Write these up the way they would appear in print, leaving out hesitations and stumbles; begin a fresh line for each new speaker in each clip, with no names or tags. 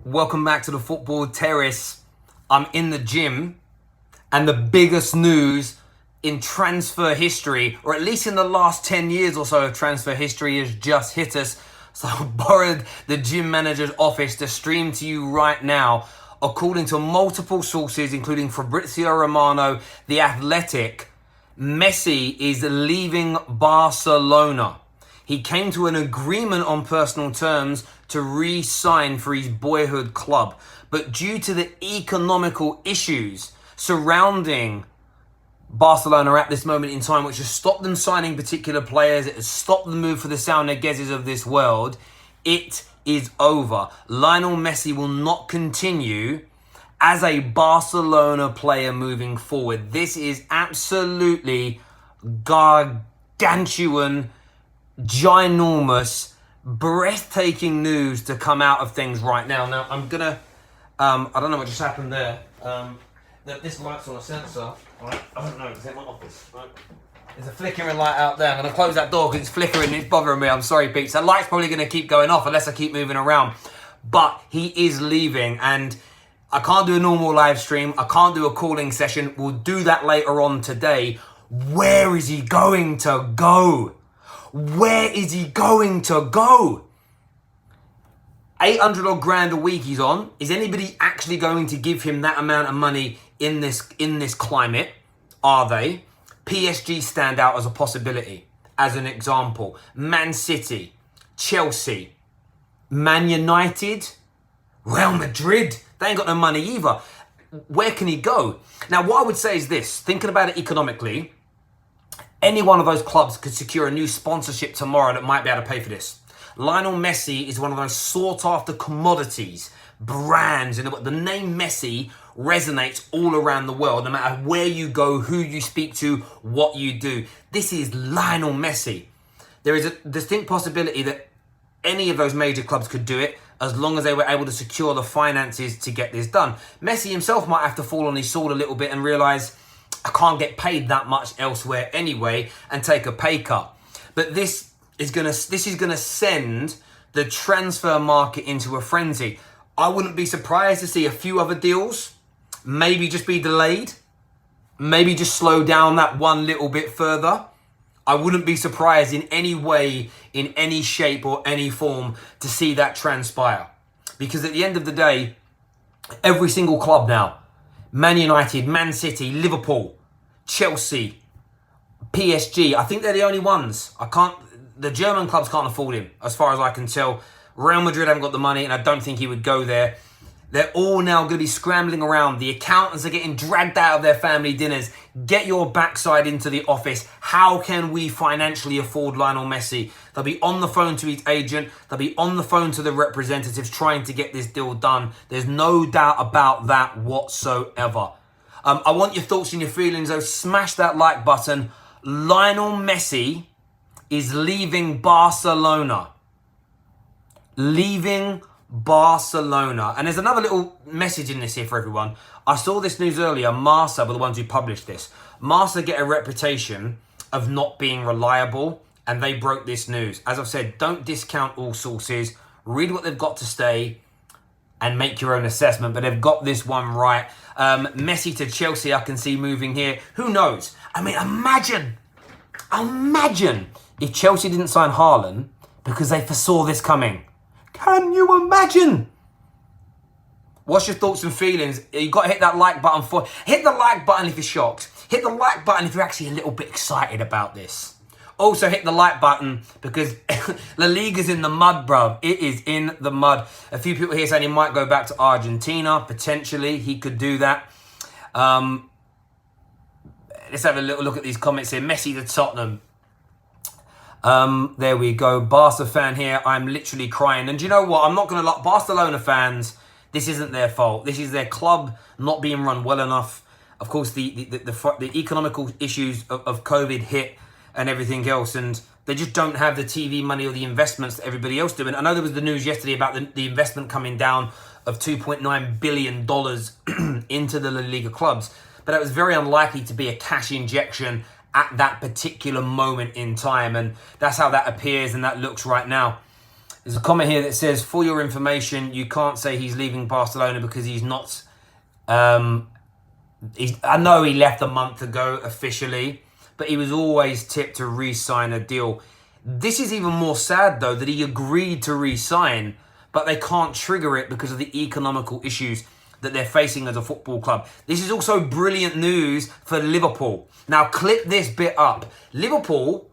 Welcome back to the Football Terrace. I'm in the gym, and the biggest news in transfer history, or at least in the last 10 years or so of transfer history, has just hit us. So I borrowed the gym manager's office to stream to you right now. According to multiple sources, including Fabrizio Romano, The Athletic, Messi is leaving Barcelona. He came to an agreement on personal terms to re-sign for his boyhood club. But due to the economical issues surrounding Barcelona at this moment in time, which has stopped them signing particular players, it has stopped the move for the São Nigueses of this world, it is over. Lionel Messi will not continue as a Barcelona player moving forward. This is absolutely gargantuan, ginormous, breathtaking news to come out of things right now. Now, I'm gonna, I don't know what just happened there. This light's on a sensor. Right? I don't know, it's in my office. Right? There's a flickering light out there. I'm gonna close that door because it's flickering and it's bothering me. I'm sorry, Pete. So light's probably gonna keep going off unless I keep moving around. But he is leaving, and I can't do a normal live stream. I can't do a calling session. We'll do that later on today. Where is he going to go? Where is he going to go? 800 odd grand a week he's on. Is anybody actually going to give him that amount of money in this climate? Are they? PSG stand out as a possibility, as an example. Man City, Chelsea, Man United, Real Madrid. They ain't got no money either. Where can he go? Now, what I would say is this. Thinking about it economically, any one of those clubs could secure a new sponsorship tomorrow that might be able to pay for this. Lionel Messi is one of those sought-after commodities, brands, and the name Messi resonates all around the world, no matter where you go, who you speak to, what you do. This is Lionel Messi. There is a distinct possibility that any of those major clubs could do it, as long as they were able to secure the finances to get this done. Messi himself might have to fall on his sword a little bit and realise, I can't get paid that much elsewhere anyway, and take a pay cut. But this is gonna send the transfer market into a frenzy. I wouldn't be surprised to see a few other deals maybe just be delayed, maybe just slow down that one little bit further. I wouldn't be surprised in any way, in any shape or any form to see that transpire. Because at the end of the day, every single club now, Man United, Man City, Liverpool, Chelsea, PSG, I think they're the only ones. The German clubs can't afford him, as far as I can tell. Real Madrid haven't got the money, and I don't think he would go there. They're all now going to be scrambling around. The accountants are getting dragged out of their family dinners. Get your backside into the office. How can we financially afford Lionel Messi? They'll be on the phone to his agent. They'll be on the phone to the representatives trying to get this deal done. There's no doubt about that whatsoever. I want your thoughts and your feelings, though. Smash that like button. Lionel Messi is leaving Barcelona. Leaving Barcelona. And there's another little message in this here for everyone. I saw this news earlier. Marca were the ones who published this. Marca get a reputation of not being reliable, and they broke this news. As I've said, don't discount all sources. Read what they've got to say and make your own assessment. But they've got this one right. Messi to Chelsea, I can see moving here. Who knows? I mean, imagine if Chelsea didn't sign Haaland because they foresaw this coming. Can you imagine? What's your thoughts and feelings? You got to hit that like button hit the like button if you're shocked. Hit the like button if you're actually a little bit excited about this. Also hit the like button because La Liga's in the mud, bruv. It is in the mud. A few people here saying he might go back to Argentina. Potentially, he could do that. Let's have a little look at these comments here. Messi to Tottenham. There we go. Barca fan here. I'm literally crying. And do you know what? I'm not going to lie. Barcelona fans, this isn't their fault. This is their club not being run well enough. Of course, the economical issues of COVID hit and everything else. And they just don't have the TV money or the investments that everybody else do. And I know there was the news yesterday about the investment coming down of $2.9 billion into the La Liga clubs. But it was very unlikely to be a cash injection at that particular moment in time. And that's how that appears and that looks right now. There's a comment here that says, for your information, you can't say he's leaving Barcelona because he's not. I know he left a month ago officially, but he was always tipped to re-sign a deal. This is even more sad, though, that he agreed to re-sign, but they can't trigger it because of the economical issues that they're facing as a football club. This is also brilliant news for Liverpool. Now, clip this bit up. Liverpool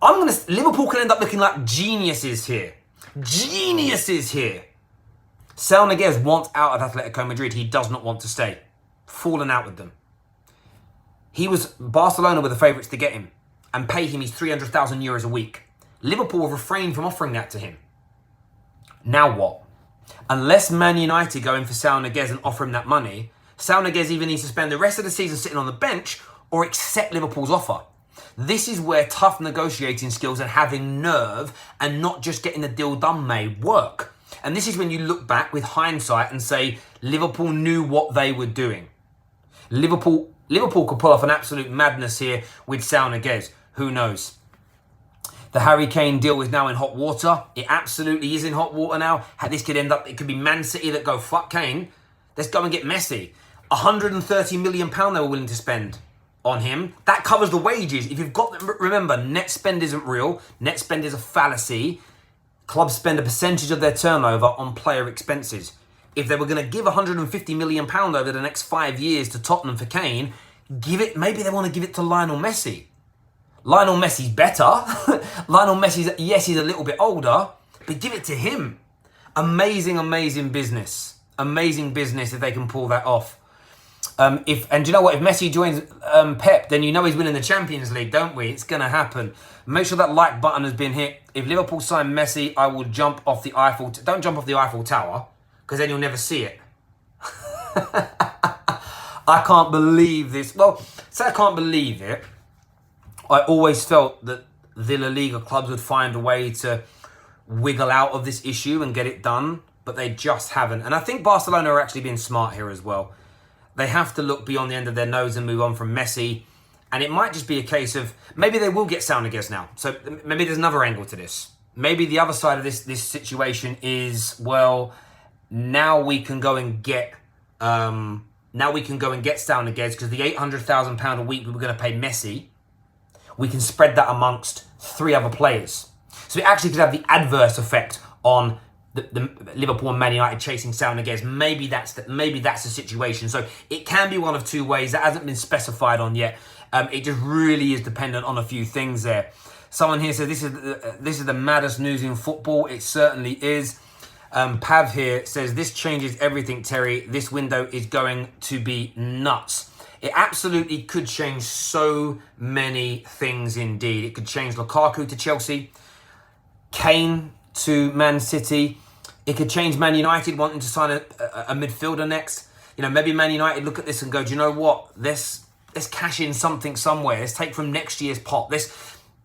can end up looking like geniuses here. Geniuses here. Saul Niguez wants out of Atletico Madrid. He does not want to stay. Fallen out with them. Barcelona were the favourites to get him and pay him his 300,000 euros a week. Liverpool have refrained from offering that to him. Now what? Unless Man United go in for Saul Niguez and offer him that money, Saul Niguez either needs to spend the rest of the season sitting on the bench or accept Liverpool's offer. This is where tough negotiating skills and having nerve and not just getting the deal done may work. And this is when you look back with hindsight and say, Liverpool knew what they were doing. Liverpool could pull off an absolute madness here with Saul Niguez. Who knows? The Harry Kane deal is now in hot water. It absolutely is in hot water now. This could end up, it could be Man City that go, fuck Kane. Let's go and get Messi. £130 million they were willing to spend on him. That covers the wages. If you've got, remember, net spend isn't real. Net spend is a fallacy. Clubs spend a percentage of their turnover on player expenses. If they were going to give £150 million over the next 5 years to Tottenham for Kane, maybe they want to give it to Lionel Messi. Lionel Messi's better. Lionel Messi's, yes, he's a little bit older, but give it to him. Amazing, amazing business. Amazing business if they can pull that off. And do you know what? If Messi joins Pep, then you know he's winning the Champions League, don't we? It's going to happen. Make sure that like button has been hit. If Liverpool sign Messi, I will jump off the Eiffel. Don't jump off the Eiffel Tower, because then you'll never see it. I can't believe this. Well, say I can't believe it. I always felt that the La Liga clubs would find a way to wiggle out of this issue and get it done, but they just haven't. And I think Barcelona are actually being smart here as well. They have to look beyond the end of their nose and move on from Messi. And it might just be a case of, maybe they will get Saul Niguez now. So maybe there's another angle to this. Maybe the other side of this situation is, well, now we can go and get Saul Niguez, because the £800,000 a week we were going to pay Messi, we can spread that amongst 3 other players. So it actually could have the adverse effect on the Liverpool and Man United chasing Saul Niguez. Maybe that's the situation. So it can be one of 2 ways. That hasn't been specified on yet. It just really is dependent on a few things there. Someone here said this is the maddest news in football. It certainly is. Pav here says this changes everything, Terry. This window is going to be nuts. It absolutely could change so many things indeed. It could change Lukaku to Chelsea, Kane to Man City. It could change Man United wanting to sign a midfielder next. You know, maybe Man United look at this and go, do you know what? Let's cash in something somewhere. Let's take from next year's pot. Let's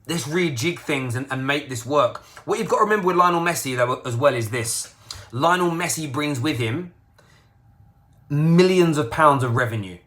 rejig things and make this work. What you've got to remember with Lionel Messi, though, as well, is this. Lionel Messi brings with him millions of pounds of revenue.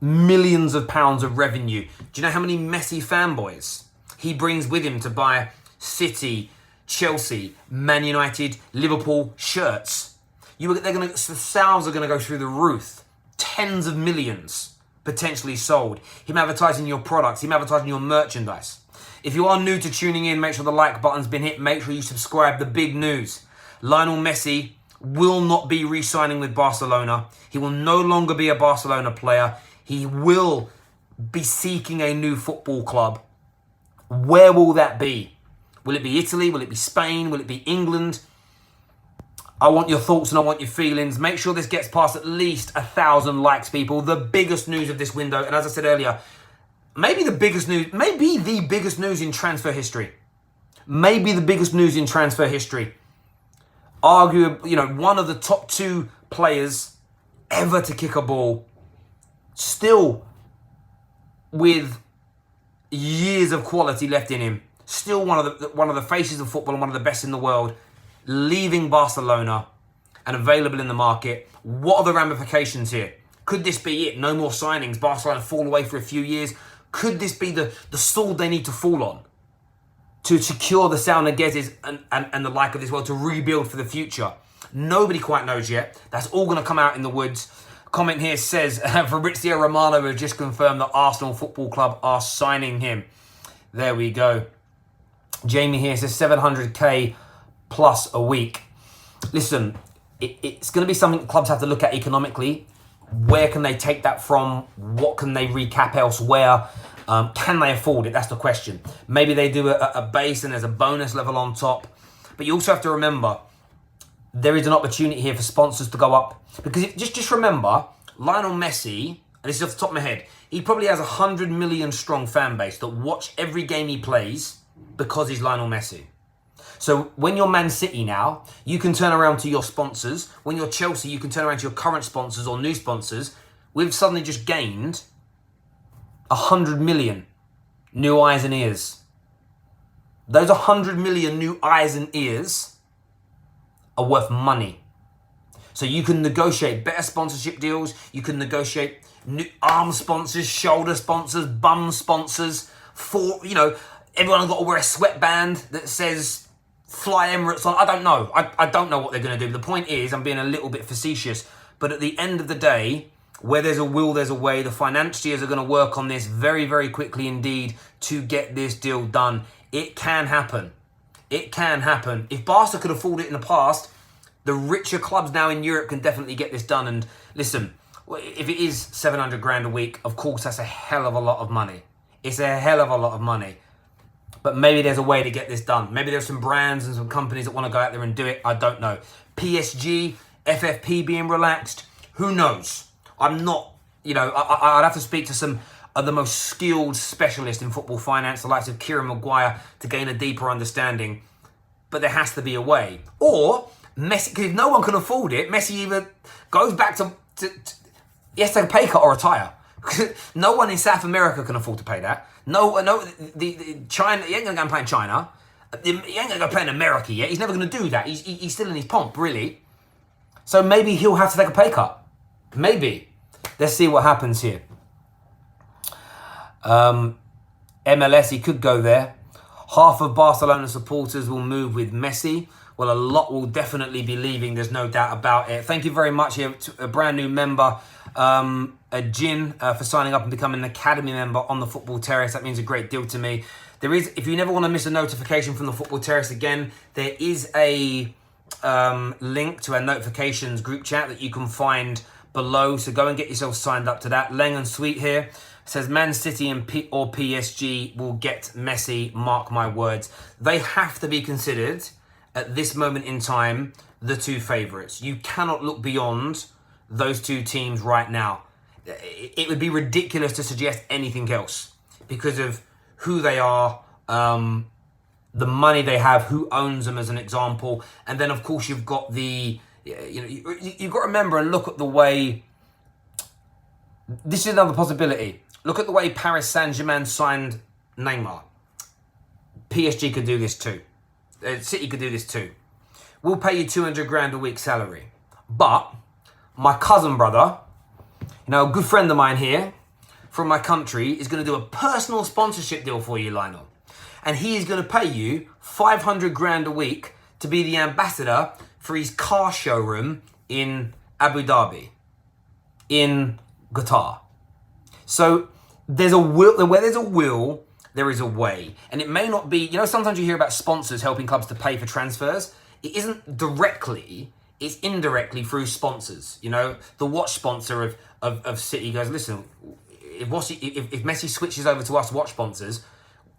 Millions of pounds of revenue. Do you know how many Messi fanboys he brings with him to buy City, Chelsea, Man United, Liverpool shirts? The sales are going to go through the roof. Tens of millions potentially sold. Him advertising your products, him advertising your merchandise. If you are new to tuning in, make sure the like button's been hit. Make sure you subscribe. The big news. Lionel Messi will not be re-signing with Barcelona. He will no longer be a Barcelona player. He will be seeking a new football club. Where will that be? Will it be Italy? Will it be Spain? Will it be England? I want your thoughts and I want your feelings. Make sure this gets past at least 1,000 likes, people. The biggest news of this window, and as I said earlier, maybe the biggest news in transfer history. Maybe the biggest news in transfer history. Arguably, one of the top 2 players ever to kick a ball. Still with years of quality left in him. Still one of the faces of football and one of the best in the world. Leaving Barcelona and available in the market. What are the ramifications here? Could this be it? No more signings. Barcelona fall away for a few years. Could this be the sword they need to fall on to secure the Sao Niguezes and the like of this world, to rebuild for the future? Nobody quite knows yet. That's all going to come out in the woods. Comment here says, Fabrizio Romano has just confirmed that Arsenal Football Club are signing him. There we go. Jamie here says 700k plus a week. Listen, it's going to be something clubs have to look at economically. Where can they take that from? What can they recap elsewhere? Can they afford it? That's the question. Maybe they do a base and there's a bonus level on top. But you also have to remember, there is an opportunity here for sponsors to go up. Because just remember, Lionel Messi, and this is off the top of my head, he probably has a 100 million strong fan base that watch every game he plays because he's Lionel Messi. So when you're Man City now, you can turn around to your sponsors. When you're Chelsea, you can turn around to your current sponsors or new sponsors. We've suddenly just gained 100 million new eyes and ears. Those 100 million new eyes and ears are worth money. So you can negotiate better sponsorship deals. You can negotiate new arm sponsors, shoulder sponsors, bum sponsors. Everyone's got to wear a sweatband that says Fly Emirates on. I don't know. I don't know what they're going to do. The point is, I'm being a little bit facetious. But at the end of the day, where there's a will, there's a way. The financiers are going to work on this very, very quickly indeed to get this deal done. It can happen. It can happen. If Barca could afford it in the past, the richer clubs now in Europe can definitely get this done. And listen, if it is 700 grand a week, of course, that's a hell of a lot of money. It's a hell of a lot of money. But maybe there's a way to get this done. Maybe there's some brands and some companies that want to go out there and do it. I don't know. PSG, FFP being relaxed. Who knows? I'm not, I'd have to speak to some of the most skilled specialists in football finance, the likes of Kieran Maguire, to gain a deeper understanding. But there has to be a way. Or Messi, because if no one can afford it, Messi either goes back to he has to take a pay cut or retire. No one in South America can afford to pay that. No, the China, he ain't going to go and play in China. He ain't going to go play in America yet. He's never going to do that. He's still in his pomp, really. So maybe he'll have to take a pay cut. Maybe. Let's see what happens here. MLS, he could go there. Half of Barcelona supporters will move with Messi. Well, a lot will definitely be leaving. There's no doubt about it. Thank you very much here to a brand new member, Jin, for signing up and becoming an Academy member on the Football Terrace. That means a great deal to me. There is, if you never want to miss a notification from the Football Terrace again, there is a link to our notifications group chat that you can find below. So go and get yourself signed up to that. Leng and Sweet here says Man City or PSG will get Messi. Mark my words. They have to be considered at this moment in time the two favourites. You cannot look beyond those two teams right now. It would be ridiculous to suggest anything else because of who they are, the money they have, who owns them as an example. And then, of course, you've got you've got to remember and look at the way, this is another possibility. Look at the way Paris Saint-Germain signed Neymar. PSG could do this too. City could do this too. We'll pay you 200 grand a week salary. But my cousin brother, a good friend of mine here from my country, is going to do a personal sponsorship deal for you, Lionel. And he is going to pay you 500 grand a week to be the ambassador for his car showroom in Abu Dhabi, in Qatar. So there's a will, where there's a will, there is a way. And it may not be, sometimes you hear about sponsors helping clubs to pay for transfers. It isn't directly, it's indirectly through sponsors. The watch sponsor of City goes, listen, if Messi switches over to us watch sponsors,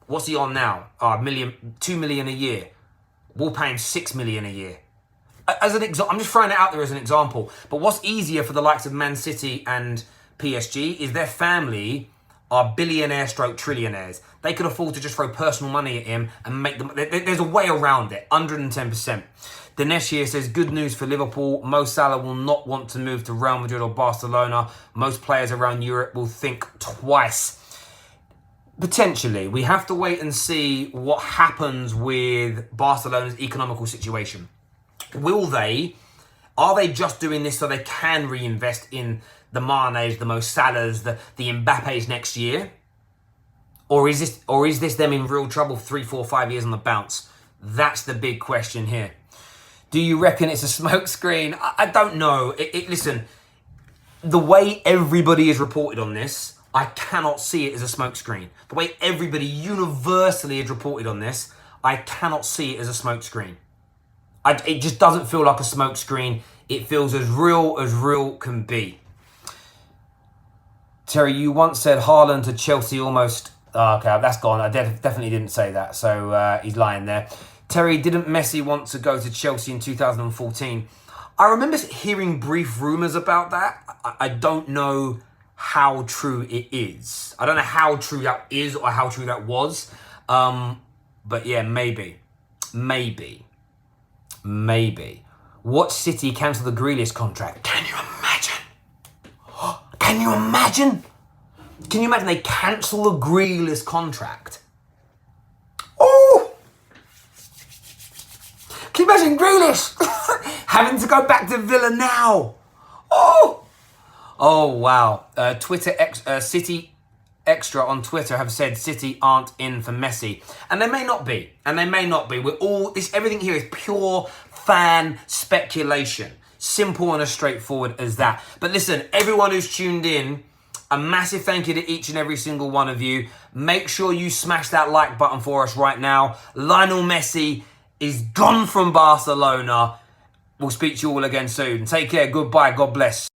what's he on now? 2 million a year. We'll pay him 6 million a year. As an example, I'm just throwing it out there as an example. But what's easier for the likes of Man City and PSG is their family are billionaire stroke trillionaires. They could afford to just throw personal money at him and make them. There's a way around it. 110%. Dinesh here says, good news for Liverpool. Mo Salah will not want to move to Real Madrid or Barcelona. Most players around Europe will think twice. Potentially. We have to wait and see what happens with Barcelona's economical situation. Are they just doing this so they can reinvest in the Manes, the Mo Salahs, the Mbappes next year? Or is this them in real trouble 3, 4, 5 years on the bounce? That's the big question here. Do you reckon it's a smoke screen? I don't know. Listen, the way everybody is reported on this, I cannot see it as a smoke screen. The way everybody universally is reported on this, I cannot see it as a smoke screen. It just doesn't feel like a smoke screen. It feels as real can be. Terry, you once said Haaland to Chelsea almost... Oh, okay, that's gone. I definitely didn't say that, so he's lying there. Terry, didn't Messi want to go to Chelsea in 2014? I remember hearing brief rumours about that. I don't know how true it is. I don't know how true that is or how true that was. But yeah, maybe. What city cancelled the Grealish contract? Can you imagine? Can you imagine? Can you imagine they cancel the Grealish contract? Oh! Can you imagine Grealish having to go back to Villa now? Oh! Oh, wow. City Extra on Twitter have said City aren't in for Messi. And they may not be. Everything here is pure fan speculation. Simple and as straightforward as that. But listen, everyone who's tuned in, a massive thank you to each and every single one of you. Make sure you smash that like button for us right now. Lionel Messi is gone from Barcelona. We'll speak to you all again soon. Take care. Goodbye. God bless.